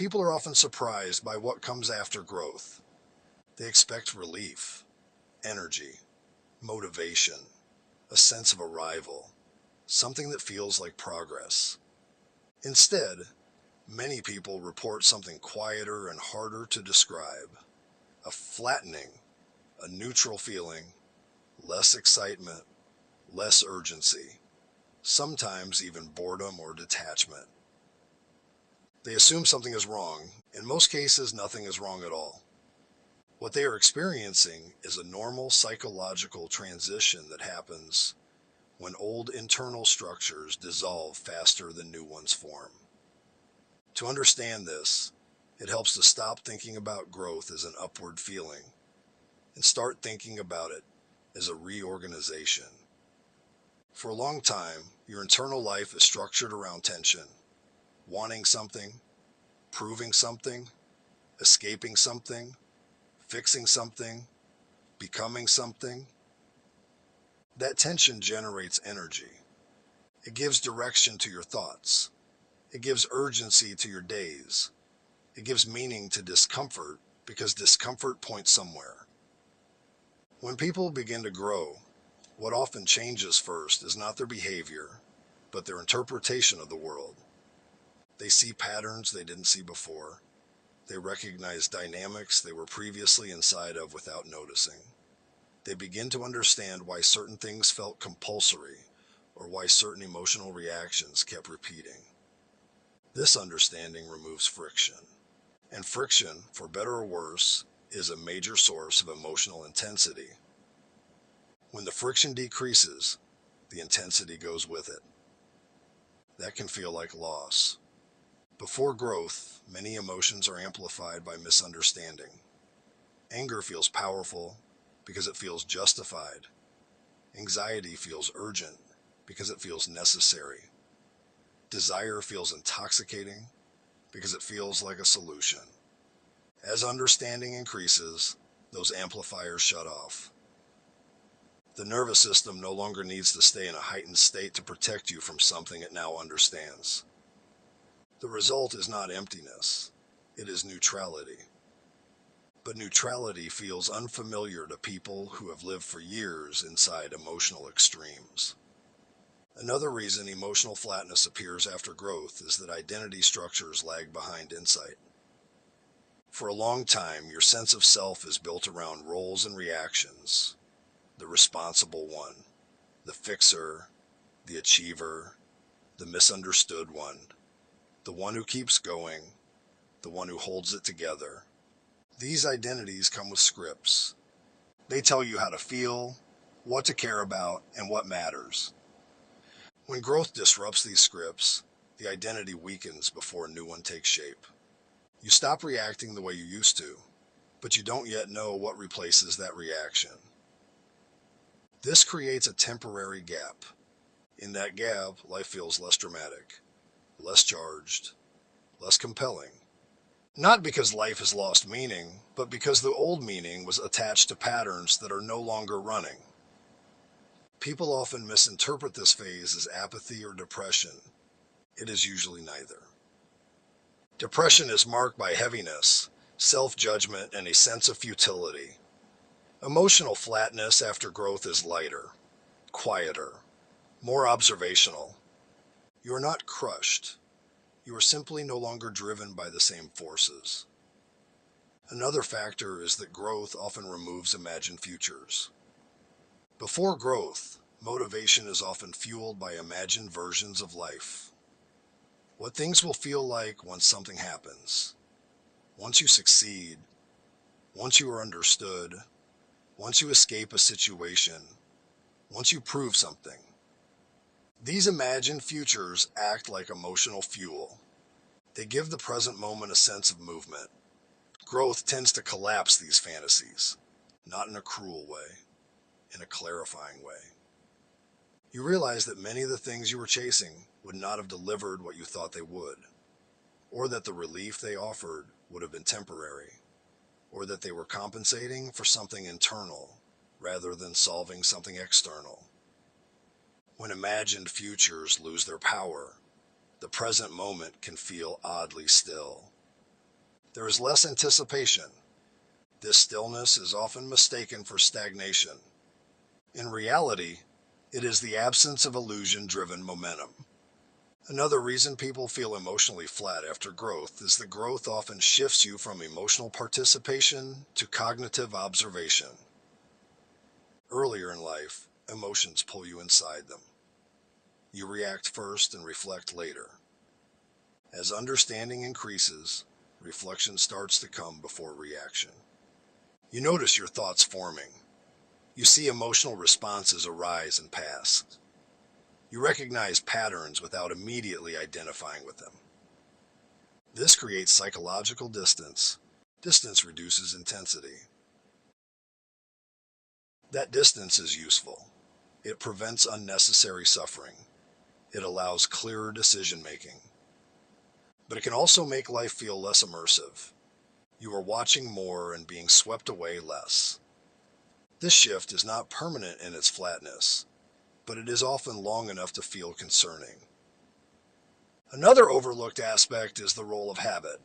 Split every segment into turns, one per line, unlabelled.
People are often surprised by what comes after growth. They expect relief, energy, motivation, a sense of arrival, something that feels like progress. Instead, many people report something quieter and harder to describe: a flattening, a neutral feeling, less excitement, less urgency, sometimes even boredom or detachment. They assume something is wrong. In most cases, nothing is wrong at all. What they are experiencing is a normal psychological transition that happens when old internal structures dissolve faster than new ones form. To understand this, it helps to stop thinking about growth as an upward feeling and start thinking about it as a reorganization. For a long time, your internal life is structured around tension: wanting something, proving something, escaping something, fixing something, becoming something. That tension generates energy. It gives direction to your thoughts. It gives urgency to your days. It gives meaning to discomfort because discomfort points somewhere. When people begin to grow, what often changes first is not their behavior, but their interpretation of the world. They see patterns they didn't see before. They recognize dynamics they were previously inside of without noticing. They begin to understand why certain things felt compulsory or why certain emotional reactions kept repeating. This understanding removes friction. And friction, for better or worse, is a major source of emotional intensity. When the friction decreases, the intensity goes with it. That can feel like loss. Before growth, many emotions are amplified by misunderstanding. Anger feels powerful because it feels justified. Anxiety feels urgent because it feels necessary. Desire feels intoxicating because it feels like a solution. As understanding increases, those amplifiers shut off. The nervous system no longer needs to stay in a heightened state to protect you from something it now understands. The result is not emptiness, it is neutrality. But neutrality feels unfamiliar to people who have lived for years inside emotional extremes. Another reason emotional flatness appears after growth is that identity structures lag behind insight. For a long time, your sense of self is built around roles and reactions: the responsible one, the fixer, the achiever, the misunderstood one, the one who keeps going, the one who holds it together. These identities come with scripts. They tell you how to feel, what to care about, and what matters. When growth disrupts these scripts, the identity weakens before a new one takes shape. You stop reacting the way you used to, but you don't yet know what replaces that reaction. This creates a temporary gap. In that gap, life feels less dramatic, less charged, less compelling. Not because life has lost meaning, but because the old meaning was attached to patterns that are no longer running. People often misinterpret this phase as apathy or depression. It is usually neither. Depression is marked by heaviness, self-judgment, and a sense of futility. Emotional flatness after growth is lighter, quieter, more observational. You are not crushed. You are simply no longer driven by the same forces. Another factor is that growth often removes imagined futures. Before growth, motivation is often fueled by imagined versions of life. What things will feel like once something happens. Once you succeed. Once you are understood. Once you escape a situation. Once you prove something. These imagined futures act like emotional fuel. They give the present moment a sense of movement. Growth tends to collapse these fantasies, not in a cruel way, in a clarifying way. You realize that many of the things you were chasing would not have delivered what you thought they would, or that the relief they offered would have been temporary, or that they were compensating for something internal rather than solving something external. When imagined futures lose their power, the present moment can feel oddly still. There is less anticipation. This stillness is often mistaken for stagnation. In reality, it is the absence of illusion-driven momentum. Another reason people feel emotionally flat after growth is that growth often shifts you from emotional participation to cognitive observation. Earlier in life, emotions pull you inside them. You react first and reflect later. As understanding increases, reflection starts to come before reaction. You notice your thoughts forming. You see emotional responses arise and pass. You recognize patterns without immediately identifying with them. This creates psychological distance. Distance reduces intensity. That distance is useful. It prevents unnecessary suffering. It allows clearer decision-making. But it can also make life feel less immersive. You are watching more and being swept away less. This shift is not permanent in its flatness, but it is often long enough to feel concerning. Another overlooked aspect is the role of habit.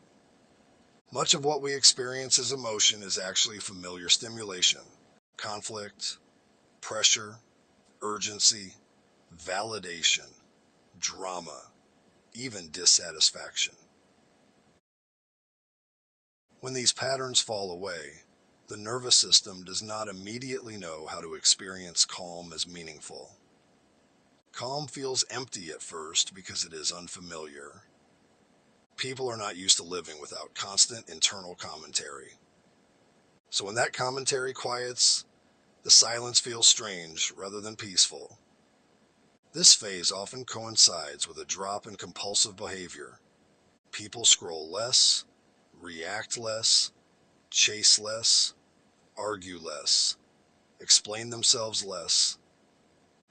Much of what we experience as emotion is actually familiar stimulation. Conflict, pressure, urgency, validation, drama, even dissatisfaction. When these patterns fall away, the nervous system does not immediately know how to experience calm as meaningful. Calm feels empty at first because it is unfamiliar. People are not used to living without constant internal commentary. So when that commentary quiets, the silence feels strange rather than peaceful. This phase often coincides with a drop in compulsive behavior. People scroll less, react less, chase less, argue less, explain themselves less.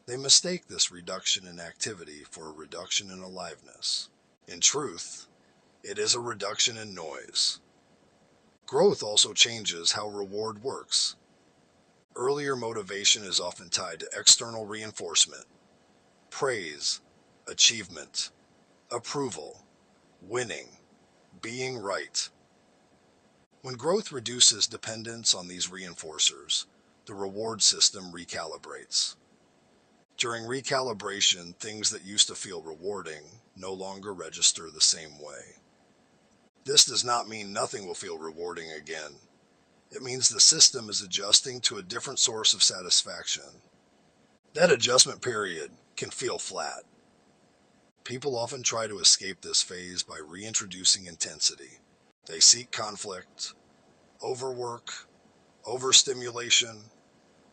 They mistake this reduction in activity for a reduction in aliveness. In truth, it is a reduction in noise. Growth also changes how reward works. Earlier motivation is often tied to external reinforcement, praise, achievement, approval, winning, being right. When growth reduces dependence on these reinforcers, the reward system recalibrates. During recalibration, things that used to feel rewarding no longer register the same way. This does not mean nothing will feel rewarding again. It means the system is adjusting to a different source of satisfaction. That adjustment period can feel flat. People often try to escape this phase by reintroducing intensity. They seek conflict, overwork, overstimulation,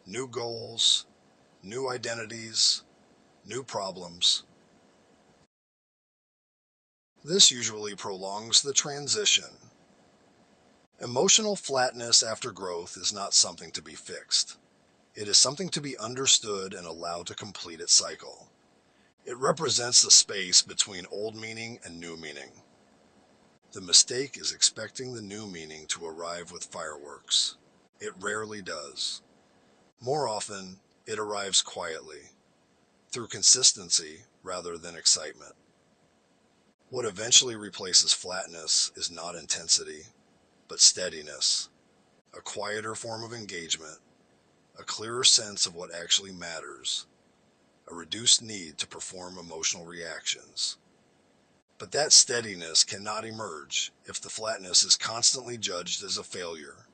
new goals, new identities, new problems. This usually prolongs the transition. Emotional flatness after growth is not something to be fixed. It is something to be understood and allowed to complete its cycle. It represents the space between old meaning and new meaning. The mistake is expecting the new meaning to arrive with fireworks. It rarely does. More often, it arrives quietly, through consistency rather than excitement. What eventually replaces flatness is not intensity, but steadiness, a quieter form of engagement, a clearer sense of what actually matters, a reduced need to perform emotional reactions. But that steadiness cannot emerge if the flatness is constantly judged as a failure.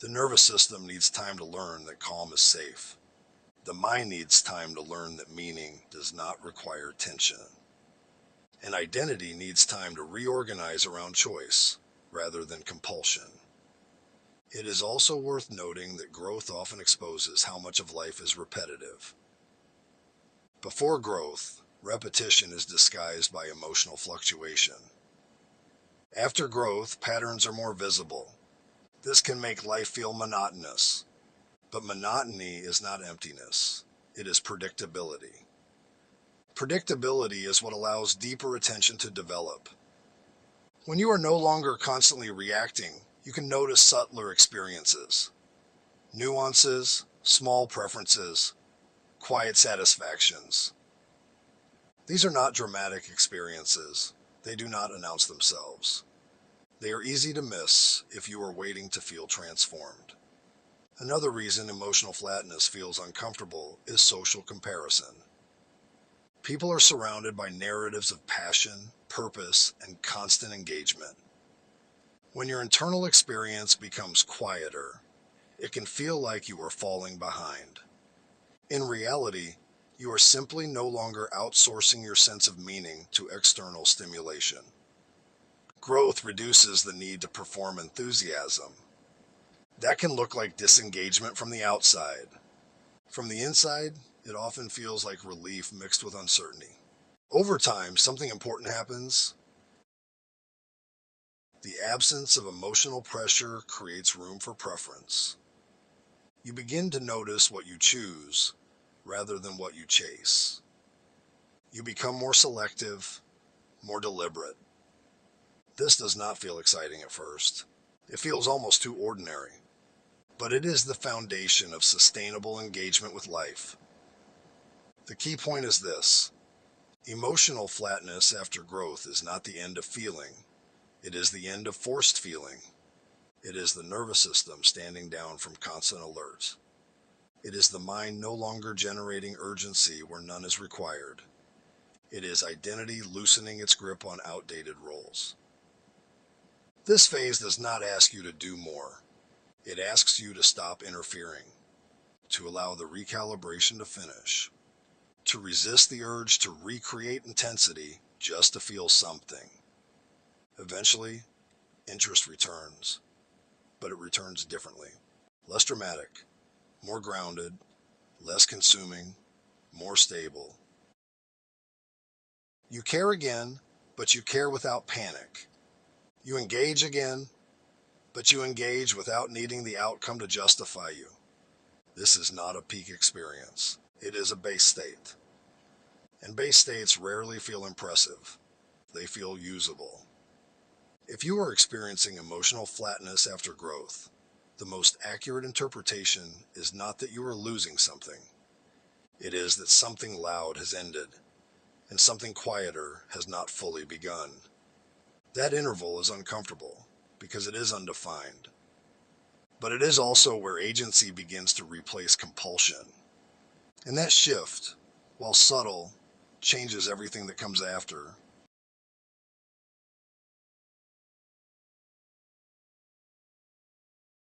The nervous system needs time to learn that calm is safe. The mind needs time to learn that meaning does not require tension. And identity needs time to reorganize around choice rather than compulsion. It is also worth noting that growth often exposes how much of life is repetitive. Before growth, repetition is disguised by emotional fluctuation. After growth, patterns are more visible. This can make life feel monotonous. But monotony is not emptiness. It is predictability. Predictability is what allows deeper attention to develop. When you are no longer constantly reacting, you can notice subtler experiences. Nuances, small preferences, quiet satisfactions. These are not dramatic experiences. They do not announce themselves. They are easy to miss if you are waiting to feel transformed. Another reason emotional flatness feels uncomfortable is social comparison. People are surrounded by narratives of passion, purpose, and constant engagement. When your internal experience becomes quieter, it can feel like you are falling behind. In reality, you are simply no longer outsourcing your sense of meaning to external stimulation. Growth reduces the need to perform enthusiasm. That can look like disengagement from the outside. From the inside, it often feels like relief mixed with uncertainty. Over time, something important happens. The absence of emotional pressure creates room for preference. You begin to notice what you choose rather than what you chase. You become more selective, more deliberate. This does not feel exciting at first. It feels almost too ordinary. But it is the foundation of sustainable engagement with life. The key point is this: emotional flatness after growth is not the end of feeling. It is the end of forced feeling. It is the nervous system standing down from constant alert. It is the mind no longer generating urgency where none is required. It is identity loosening its grip on outdated roles. This phase does not ask you to do more. It asks you to stop interfering, to allow the recalibration to finish, to resist the urge to recreate intensity just to feel something. Eventually, interest returns, but it returns differently. Less dramatic, more grounded, less consuming, more stable. You care again, but you care without panic. You engage again, but you engage without needing the outcome to justify you. This is not a peak experience. It is a base state. And base states rarely feel impressive. They feel usable. If you are experiencing emotional flatness after growth, the most accurate interpretation is not that you are losing something. It is that something loud has ended, and something quieter has not fully begun. That interval is uncomfortable, because it is undefined. But it is also where agency begins to replace compulsion. And that shift, while subtle, changes everything that comes after.